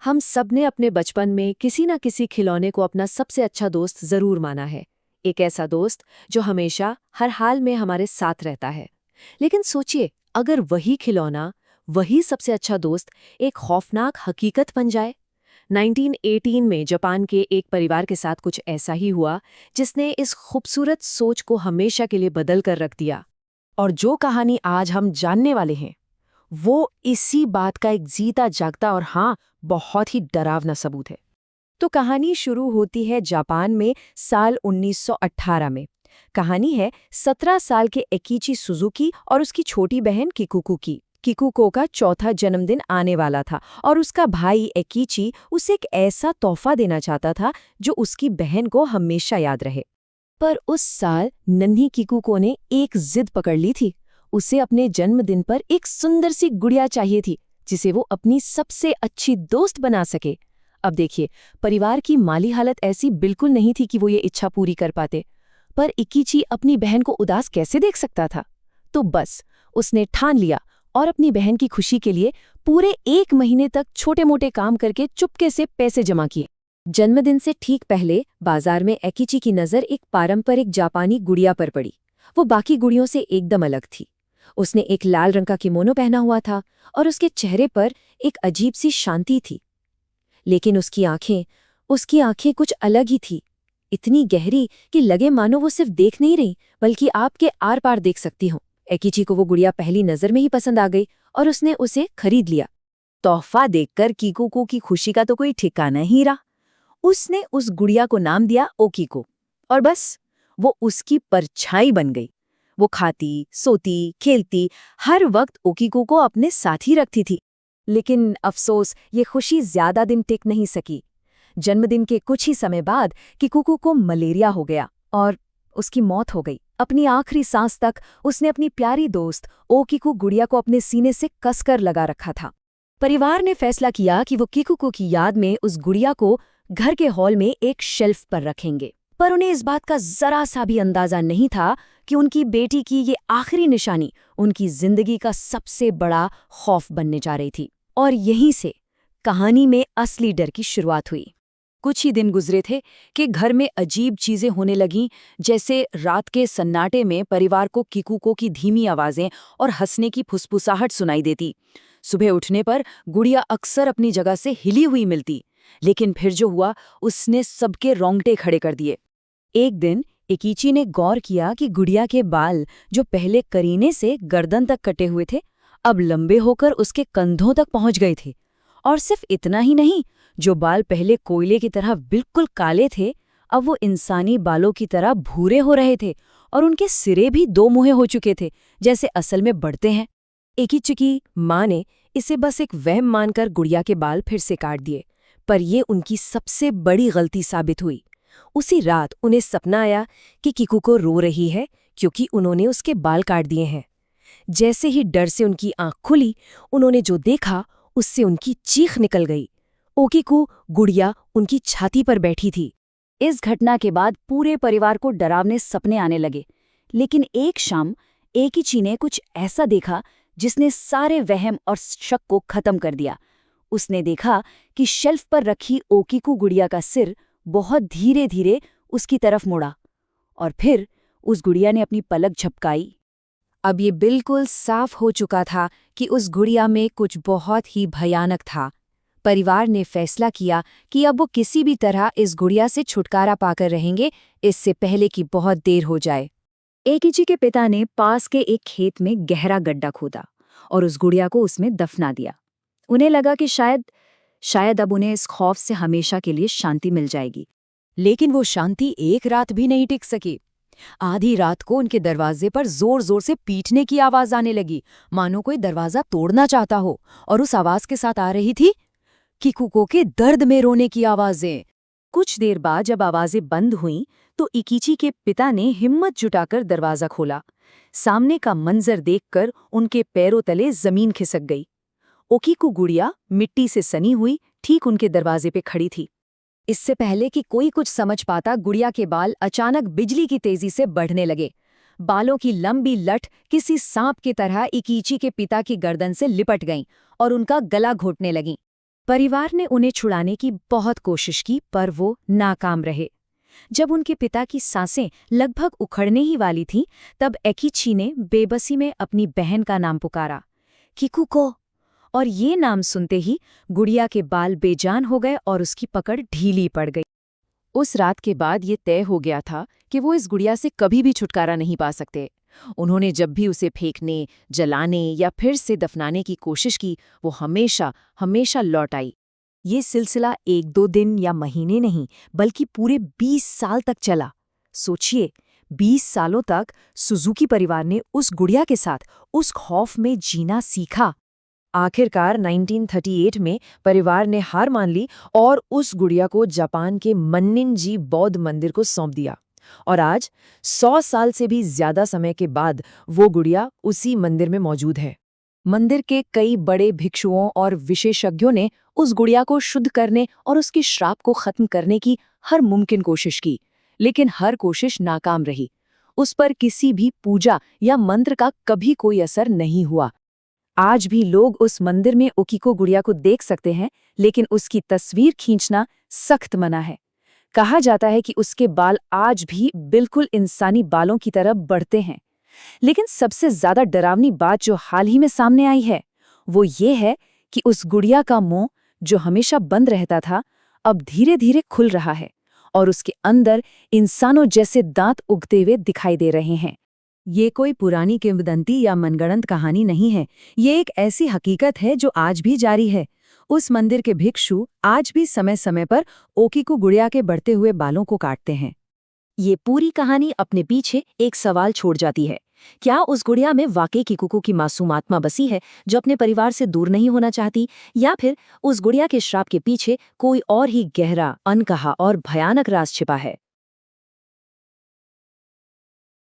हम सब ने अपने बचपन में किसी न किसी खिलौने को अपना सबसे अच्छा दोस्त जरूर माना है। एक ऐसा दोस्त जो हमेशा हर हाल में हमारे साथ रहता है। लेकिन सोचिए, अगर वही खिलौना, वही सबसे अच्छा दोस्त एक खौफनाक हकीकत बन जाए। 1918 में जापान के एक परिवार के साथ कुछ ऐसा ही हुआ, जिसने इस खूबसूरत सोच को हमेशा के लिए बदल कर रख दिया। और जो कहानी आज हम जानने वाले हैं, वो इसी बात का एक जीता जागता और हाँ, बहुत ही डरावना सबूत है। तो कहानी शुरू होती है जापान में साल 1918 में। कहानी है 17 साल के एकीची सुजुकी और उसकी छोटी बहन किकुको की। किकुको का चौथा जन्मदिन आने वाला था और उसका भाई एकीची उसे एक ऐसा तोहफा देना चाहता था जो उसकी बहन को हमेशा याद रहे। पर उस साल नन्ही किकुको ने एक जिद पकड़ ली थी। उसे अपने जन्मदिन पर एक सुंदर सी गुड़िया चाहिए थी, जिसे वो अपनी सबसे अच्छी दोस्त बना सके। अब देखिए, परिवार की माली हालत ऐसी बिल्कुल नहीं थी कि वो ये इच्छा पूरी कर पाते। पर इकीची अपनी बहन को उदास कैसे देख सकता था? तो बस उसने ठान लिया और अपनी बहन की खुशी के लिए पूरे 1 महीने तक छोटे-मोटे काम करके चुपके से पैसे जमा किए। जन्मदिन से ठीक पहले बाजार में एकीची की नज़र एक पारंपरिक जापानी गुड़िया पर पड़ी। वो बाकी गुड़ियों से एकदम अलग थी। उसने एक लाल रंग का किमोनो पहना हुआ था और उसके चेहरे पर एक अजीब सी शांति थी। लेकिन उसकी आंखें कुछ अलग ही थी, इतनी गहरी कि लगे मानो वो सिर्फ देख नहीं रही, बल्कि आपके आर पार देख सकती हो। एकीची को वो गुड़िया पहली नजर में ही पसंद आ गई और उसने उसे खरीद लिया। तोहफा देखकर किकुको की खुशी का तो कोई ठिकाना ही रहा। उसने उस गुड़िया को नाम दिया ओकीको, और बस वो उसकी परछाई बन गई। वो खाती, सोती, खेलती, हर वक्त ओकीको को अपने साथ ही रखती थी। लेकिन अफसोस, ये खुशी ज्यादा दिन टिक नहीं सकी। जन्मदिन के कुछ ही समय बाद किकुको को मलेरिया हो गया और उसकी मौत हो गई। अपनी आखिरी सांस तक उसने अपनी प्यारी दोस्त ओकीको गुड़िया को अपने सीने से कसकर लगा रखा था। परिवार ने फैसला किया कि वो किकुको की याद में उस गुड़िया को घर के हॉल में एक शेल्फ पर रखेंगे। पर उन्हें इस बात का जरा सा भी अंदाजा नहीं था कि उनकी बेटी की ये आखिरी निशानी उनकी जिंदगी का सबसे बड़ा खौफ बनने जा रही थी। और यहीं से कहानी में असली डर की शुरुआत हुई। कुछ ही दिन गुजरे थे कि घर में अजीब चीजें होने लगीं, जैसे रात के सन्नाटे में परिवार को किकुको की धीमी आवाजें और हंसने की फुसफुसाहट सुनाई देती। सुबह उठने पर गुड़िया अक्सर अपनी जगह से हिली हुई मिलती, लेकिन फिर जो हुआ उसने सबके रोंगटे खड़े कर दिए। एक दिन एकीची ने गौर किया कि गुड़िया के बाल, जो पहले करीने से गर्दन तक कटे हुए थे, अब लंबे होकर उसके कंधों तक पहुंच गए थे। और सिर्फ इतना ही नहीं, जो बाल पहले कोयले की तरह बिल्कुल काले थे, अब वो इंसानी बालों की तरह भूरे हो रहे थे और उनके सिरे भी 2 मुहे हो चुके थे, जैसे असल में बढ़ते हैं। एकीची की माँ ने इसे बस एक वहम मानकर गुड़िया के बाल फिर से काट दिए, पर ये उनकी सबसे बड़ी गलती साबित हुई। उसी रात उन्हें सपना आया कि किकुको रो रही है क्योंकि उन्होंने उसके बाल काट दिए हैं। जैसे ही डर से उनकी आंख खुली, उन्होंने जो देखा उससे उनकी चीख निकल गई। ओकीको गुड़िया उनकी छाती पर बैठी थी। इस घटना के बाद पूरे परिवार को डरावने सपने आने लगे। लेकिन एक शाम एकीची ने कुछ ऐसा देखा जिसने सारे वहम और शक को खत्म कर दिया। उसने देखा कि शेल्फ पर रखी ओकीको गुड़िया का सिर बहुत धीरे धीरे उसकी तरफ मुड़ा, और फिर उस गुड़िया ने अपनी पलक झपकाई। अब ये बिल्कुल साफ हो चुका था कि उस गुड़िया में कुछ बहुत ही भयानक था। परिवार ने फैसला किया कि अब वो किसी भी तरह इस गुड़िया से छुटकारा पाकर रहेंगे, इससे पहले कि बहुत देर हो जाए। एकीची के पिता ने पास के एक खेत में गहरा गड्ढा खोदा और उस गुड़िया को उसमें दफना दिया। उन्हें लगा कि शायद अब उन्हें इस खौफ से हमेशा के लिए शांति मिल जाएगी। लेकिन वो शांति एक रात भी नहीं टिक सकी। आधी रात को उनके दरवाजे पर जोर जोर से पीटने की आवाज आने लगी, मानो कोई दरवाजा तोड़ना चाहता हो। और उस आवाज के साथ आ रही थी किकुको के दर्द में रोने की आवाजें। कुछ देर बाद जब आवाजें बंद हुईं, तो इकीची के पिता ने हिम्मत जुटाकर दरवाजा खोला। सामने का मंजर देखकर उनके पैरों तले जमीन खिसक गई। ओकीको गुड़िया मिट्टी से सनी हुई ठीक उनके दरवाजे पे खड़ी थी। इससे पहले कि कोई कुछ समझ पाता, गुड़िया के बाल अचानक बिजली की तेजी से बढ़ने लगे। बालों की लंबी लठ किसी सांप की तरह इकीची के पिता की गर्दन से लिपट गईं और उनका गला घोटने लगीं। परिवार ने उन्हें छुड़ाने की बहुत कोशिश की पर वो नाकाम रहे। जब उनके पिता की सांसें लगभग उखड़ने ही वाली थीं, तब एकिची ने बेबसी में अपनी बहन का नाम पुकारा, किकुको। और ये नाम सुनते ही गुड़िया के बाल बेजान हो गए और उसकी पकड़ ढीली पड़ गई। उस रात के बाद ये तय हो गया था कि वो इस गुड़िया से कभी भी छुटकारा नहीं पा सकते। उन्होंने जब भी उसे फेंकने, जलाने या फिर से दफनाने की कोशिश की, वो हमेशा हमेशा लौट आई। ये सिलसिला 1-2 दिन या महीने नहीं, बल्कि पूरे 20 साल तक चला। सोचिए, 20 सालों तक सुजुकी परिवार ने उस गुड़िया के साथ उस खौफ में जीना सीखा। आखिरकार 1938 में परिवार ने हार मान ली और उस गुड़िया को जापान के मन्निन-जी बौद्ध मंदिर को सौंप दिया। और आज 100 साल से भी ज्यादा समय के बाद वो गुड़िया उसी मंदिर में मौजूद है। मंदिर के कई बड़े भिक्षुओं और विशेषज्ञों ने उस गुड़िया को शुद्ध करने और उसकी श्राप को खत्म करने की हर मुमकिन कोशिश की, लेकिन हर कोशिश नाकाम रही। उस पर किसी भी पूजा या मंत्र का कभी कोई असर नहीं हुआ। आज भी लोग उस मंदिर में ओकीको गुड़िया को देख सकते हैं, लेकिन उसकी तस्वीर खींचना सख्त मना है। कहा जाता है कि उसके बाल आज भी बिल्कुल इंसानी बालों की तरह बढ़ते हैं। लेकिन सबसे ज्यादा डरावनी बात जो हाल ही में सामने आई है, वो ये है कि उस गुड़िया का मुंह, जो हमेशा बंद रहता था, अब धीरे-धीरे खुल रहा है और उसके अंदर इंसानों जैसे दांत उगते हुए दिखाई दे रहे हैं। ये कोई पुरानी किंवदंती या मनगढ़ंत कहानी नहीं है, ये एक ऐसी हकीकत है जो आज भी जारी है। उस मंदिर के भिक्षु आज भी समय-समय पर ओकीको गुड़िया के बढ़ते हुए बालों को काटते हैं। ये पूरी कहानी अपने पीछे एक सवाल छोड़ जाती है। क्या उस गुड़िया में वाकई किकुको की मासूम आत्मा बसी है, जो अपने परिवार से दूर नहीं होना चाहती, या फिर उस गुड़िया के श्राप के पीछे कोई और ही गहरा, अनकहा और भयानक राज छिपा है?